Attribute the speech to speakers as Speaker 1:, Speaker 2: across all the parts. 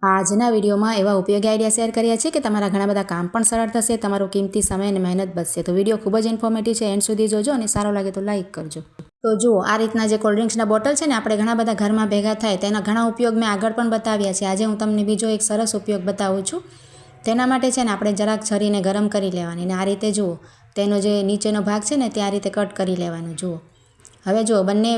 Speaker 1: આજના વિડીયોમાં એવા ઉપયોગી આઈડિયા શેર કર્યા છે કે તમારા ઘણા બધા કામ પણ સરળ થશે, તમારો કિંમતી સમય અને મહેનત બચશે. તો વિડીયો ખૂબ જ ઇન્ફોર્મેટિવ છે, એન્ડ સુધી જોજો અને સારો લાગે તો લાઇક કરજો. તો જુઓ, આ રીતના જે કોલ્ડ ડ્રિંક્સના બોટલ છે ને, આપણે ઘણા બધા ઘરમાં ભેગા થાય તેના ઘણા ઉપયોગ મેં આગળ પણ બતાવ્યા છે. આજે હું તમને બીજો એક સરસ ઉપયોગ બતાવું છું. તેના માટે છે ને આપણે જરાક છરીને ગરમ કરી લેવાની, ને આ રીતે જુઓ તેનો જે નીચેનો ભાગ છે ને તે આ રીતે કટ કરી લેવાનું. જુઓ, હવે જો બંને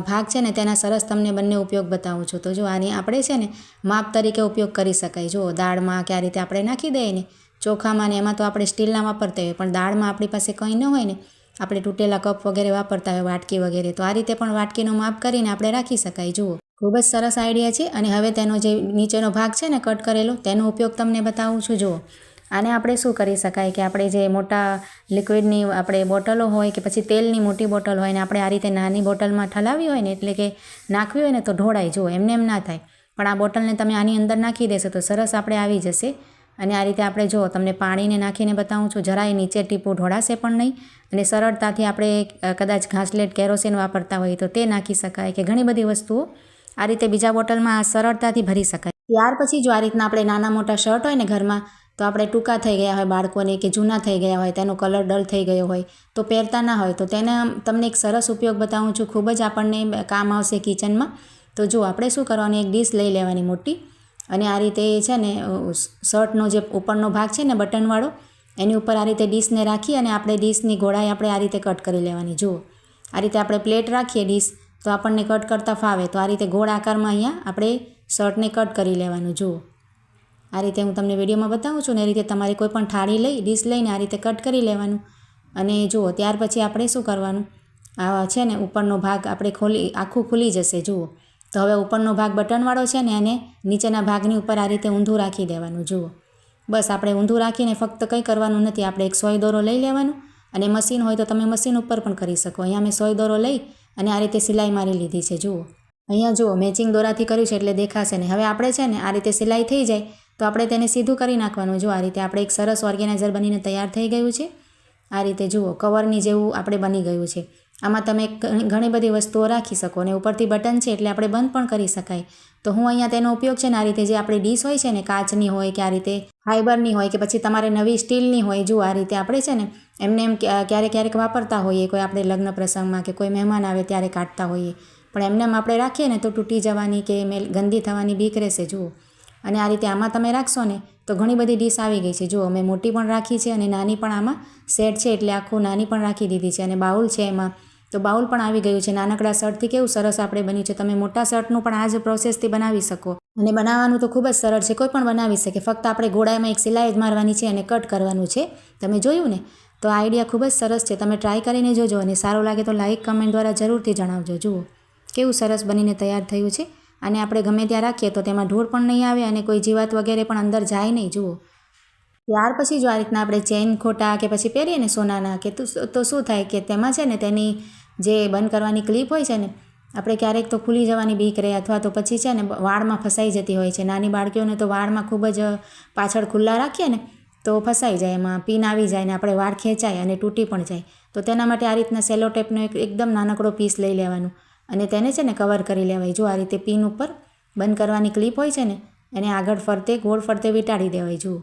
Speaker 1: ભાગ છે ને તેના સરસ તમને બંને ઉપયોગ બતાવું છું. તો જો આની આપણે છે ને માપ તરીકે ઉપયોગ કરી શકાય. જો દાળમાં કે આ રીતે આપણે નાખી દઈએ ને, ચોખામાં ને એમાં તો આપણે સ્ટીલના વાપરતા હોય, પણ દાળમાં આપણી પાસે કંઈ ન હોય ને, આપણે તૂટેલા કપ વગેરે વાપરતા હોય, વાટકી વગેરે, તો આ રીતે પણ વાટકીનું માપ કરીને આપણે રાખી શકાય. જુઓ, ખૂબ જ સરસ આઈડિયા છે. અને હવે તેનો જે નીચેનો ભાગ છે ને કટ કરેલો, તેનો ઉપયોગ તમને બતાવું છું. જુઓ, આને આપણે શું કરી શકાય કે આપણે જે મોટા લિક્વિડની આપણે બોટલો હોય કે પછી તેલની મોટી બોટલ હોય ને આપણે આ રીતે નાની બોટલમાં ઠલાવી હોય ને, એટલે કે નાખવી હોય ને તો ઢોળાય. જુઓ, એમને એમ ના થાય, પણ આ બોટલને તમે આની અંદર નાખી દેશો તો સરસ આપણે આવી જશે. અને આ રીતે આપણે જુઓ, તમને પાણીને નાખીને બતાવું છું, જરાય નીચે ટીપું ઢોળાશે પણ નહીં. અને સરળતાથી આપણે કદાચ ઘાસલેટ કેરોસીન વાપરતા હોય તો તે નાખી શકાય, કે ઘણી બધી વસ્તુઓ આ રીતે બીજા બોટલમાં સરળતાથી ભરી શકાય. ત્યાર પછી જો આ રીતના આપણે નાના મોટા શર્ટ હોય ને ઘરમાં, તો આપણે ટૂંકા થઈ ગયા હોય બાળકોને, કે જૂના થઈ ગયા હોય, તેનો કલર ડલ થઈ ગયો હોય, તો પહેરતા ના હોય, તો તેના તમને એક સરસ ઉપયોગ બતાવું છું. ખૂબ જ આપણને કામ આવશે કિચનમાં. તો જો આપણે શું કરવાનું, એક ડીશ લઈ લેવાની મોટી, અને આ રીતે છે ને શર્ટનો જે ઉપરનો ભાગ છે ને બટનવાળો, એની ઉપર આ રીતે ડીશને રાખી અને આપણે ડીશની ગોળાઈ આપણે આ રીતે કટ કરી લેવાની. જુઓ, આ રીતે આપણે પ્લેટ રાખીએ ડીશ, તો આપણને કટ કરતાં ફાવે, તો આ રીતે ગોળ આકારમાં અહીંયા આપણે શર્ટને કટ કરી લેવાનું. જુઓ, આ રીતે હું તમને વિડીયોમાં બતાવું છું ને, એ રીતે તમારે કોઈ પણ થાળી લઈ ડીશ લઈને આ રીતે કટ કરી લેવાનું. અને જુઓ, ત્યાર પછી આપણે શું કરવાનું, આ છે ને ઉપરનો ભાગ આપણે આખું ખુલી જશે. જુઓ, તો હવે ઉપરનો ભાગ બટનવાળો છે ને, અને નીચેના ભાગની ઉપર આ રીતે ઊંધું રાખી દેવાનું. જુઓ, બસ આપણે ઊંધું રાખીને ફક્ત કંઈ કરવાનું નથી, આપણે એક સોય દોરો લઈ લેવાનું, અને મશીન હોય તો તમે મશીન ઉપર પણ કરી શકો. અહીંયા મેં સોય દોરો લઈ અને આ રીતે સિલાઈ મારી લીધી છે. જુઓ, અહીંયા જુઓ મેચિંગ દોરાથી કર્યું છે એટલે દેખાશે ને. હવે આપણે છે ને આ રીતે સિલાઈ થઈ જાય તો આપણે તેને સીધું કરી નાખવાનું. જો આ રીતે આપણે એક સરસ ઓર્ગેનાઇઝર બનીને તૈયાર થઈ ગયું છે. આ રીતે જુઓ, કવરની જેવું આપણે બની ગયું છે. આમાં તમે ઘણી બધી વસ્તુઓ રાખી શકો, અને ઉપરથી બટન છે એટલે આપણે બંધ પણ કરી શકાય. તો હું અહીંયા તેનો ઉપયોગ છે ને આ રીતે જે આપણી ડીશ હોય છે ને, કાચની હોય કે આ રીતે ફાઈબરની હોય કે પછી તમારે નવી સ્ટીલની હોય, જુઓ આ રીતે આપણે છે ને એમને એમ ક્યારેક વાપરતા હોઈએ, કોઈ આપણે લગ્ન પ્રસંગમાં કે કોઈ મહેમાન આવે ત્યારે કાઢતા હોઈએ, પણ એમને એમ આપણે રાખીએ ને તો તૂટી જવાની કે ગંદી થવાની બીક રહેશે. જુઓ, અને આ રીતે આમાં તમે રાખશો ને તો ઘણી બધી ડીશ આવી ગઈ છે. જુઓ, મેં મોટી પણ રાખી છે અને નાની પણ આમાં સેટ છે, એટલે આખું નાની પણ રાખી દીધી છે. અને બાઉલ છે એમાં, તો બાઉલ પણ આવી ગયું છે. નાનકડા શર્ટથી કેવું સરસ આપણે બન્યું છે. તમે મોટા શર્ટનું પણ આ જ પ્રોસેસથી બનાવી શકો, અને બનાવવાનું તો ખૂબ જ સરળ છે, કોઈ પણ બનાવી શકે. ફક્ત આપણે ગોળાઈમાં એક સિલાઈ જ મારવાની છે અને કટ કરવાનું છે. તમે જોયું ને, તો આ આઈડિયા ખૂબ જ સરસ છે. તમે ટ્રાય કરીને જોજો, અને સારો લાગે તો લાઇક કમેન્ટ દ્વારા જરૂરથી જણાવજો. જુઓ, કેવું સરસ બનીને તૈયાર થયું છે. અને આપણે ગમે ત્યાં રાખીએ તો તેમાં ધૂળ પણ નહીં આવે અને કોઈ જીવાત વગેરે પણ અંદર જાય નહીં. જુઓ, ત્યાર પછી જો આ રીતના આપણે ચેઇન ખોટા કે પછી પહેરીએ ને સોનાના, કે તો શું થાય કે તેમાં છે ને તેની જે બંધ કરવાની ક્લિપ હોય છે ને, આપણે ક્યારેક તો ખુલી જવાની બીક રહે, અથવા તો પછી છે ને વાળમાં ફસાઈ જતી હોય છે. નાની બાળકીઓને તો વાળમાં ખૂબ જ પાછળ ખુલ્લા રાખીએ ને તો ફસાઈ જાય, એમાં પિન આવી જાય ને આપણે વાળ ખેંચાય અને તૂટી પણ જાય. તો તેના માટે આ રીતના સેલો ટેપનો એકદમ નાનકડો પીસ લઈ લેવાનું, અને તેને છે ને કવર કરી લેવાય. જો આ રીતે પિન ઉપર બંધ કરવાની ક્લિપ હોય છે ને, એને આગળ ફરતે ગોળ ફરતે વીંટાળી દેવાય. જુઓ,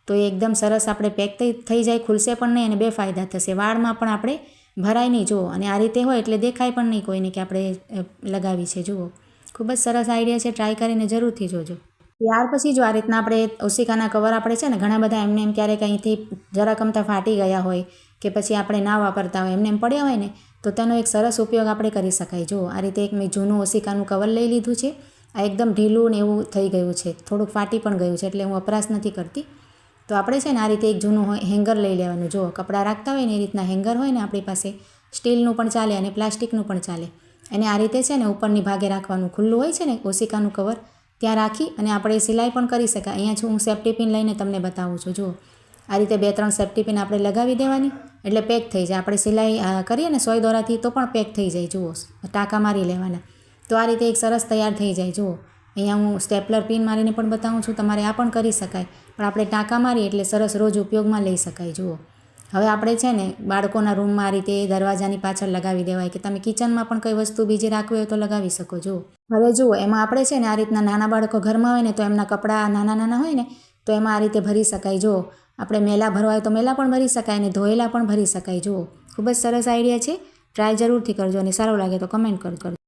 Speaker 1: તો એ એકદમ સરસ આપણે પેક થઈ જાય, ખુલશે પણ નહીં, અને બે ફાયદા થશે. વાળમાં પણ આપણે ભરાય નહીં. જુઓ, અને આ રીતે હોય એટલે દેખાય પણ નહીં કોઈને કે આપણે લગાવી છે. જુઓ, ખૂબ જ સરસ આઈડિયા છે, ટ્રાય કરીને જરૂરથી જોજો. ત્યાર પછી જો આ રીતના આપણે ઓશિકાના કવર આપણે છે ને ઘણા બધા એમને એમ ક્યારેક અહીંથી જરા કમતા ફાટી ગયા હોય, કે પછી આપણે ના વાપરતા હોય, એમને એમ પડ્યા હોય ને, તો તેનો એક સરસ ઉપયોગ આપણે કરી શકાય. જુઓ, આ રીતે એક મેં જૂનું ઓશિકાનું કવર લઈ લીધું છે. આ એકદમ ઢીલું ને એવું થઈ ગયું છે, થોડુંક ફાટી પણ ગયું છે, એટલે હું વપરાશ નથી કરતી. તો આપણે છે ને આ રીતે એક જૂનું હેંગર લઈ લેવાનું. જુઓ, કપડાં રાખતા હોય ને એ રીતના હેંગર હોય ને આપણી પાસે, સ્ટીલનું પણ ચાલે અને પ્લાસ્ટિકનું પણ ચાલે. અને આ રીતે છે ને ઉપરની ભાગે રાખવાનું, ખુલ્લું હોય છે ને ઓશિકાનું કવર, ત્યાં રાખી અને આપણે સિલાઈ પણ કરી શકાય. અહીંયા હું સેફ્ટી પિન લઈને તમને બતાવું છું. જુઓ, આ રીતે 2-3 સેફ્ટી પિન આપણે લગાવી દેવાની, એટલે પેક થઈ જાય. આપણે સિલાઈ કરીએ ને સોય દોરાથી તો પણ પેક થઈ જાય. જુઓ, ટાંકા મારી લેવાના, તો આ રીતે એક સરસ તૈયાર થઈ જાય. જુઓ, અહીંયા હું સ્ટેપલર પિન મારીને પણ બતાવું છું, તમારે આ પણ કરી શકાય, પણ આપણે ટાંકા મારીએ એટલે સરસ રોજ ઉપયોગમાં લઈ શકાય. જુઓ, હવે આપણે છે ને બાળકોના રૂમમાં આ રીતે દરવાજાની પાછળ લગાવી દેવાય કે તમે કિચનમાં પણ કઈ વસ્તુ બીજી રાખવી હોય તો લગાવી શકો. જુઓ હવે જુઓ એમાં આપણે છે ને આ રીતના નાના બાળકો ઘરમાં હોય ને તો એમના કપડાં નાના નાના હોય ને તો એમાં આ રીતે ભરી શકાય. જુઓ આપણે મેલા ભરવા હોય તો મેલા પણ ભરી શકાય અને ધોયેલા પણ ભરી શકાય. જુઓ ખૂબ જ સરસ આઈડિયા છે. ટ્રાય જરૂરથી કરજો અને સારો લાગે તો કમેન્ટ કરજો.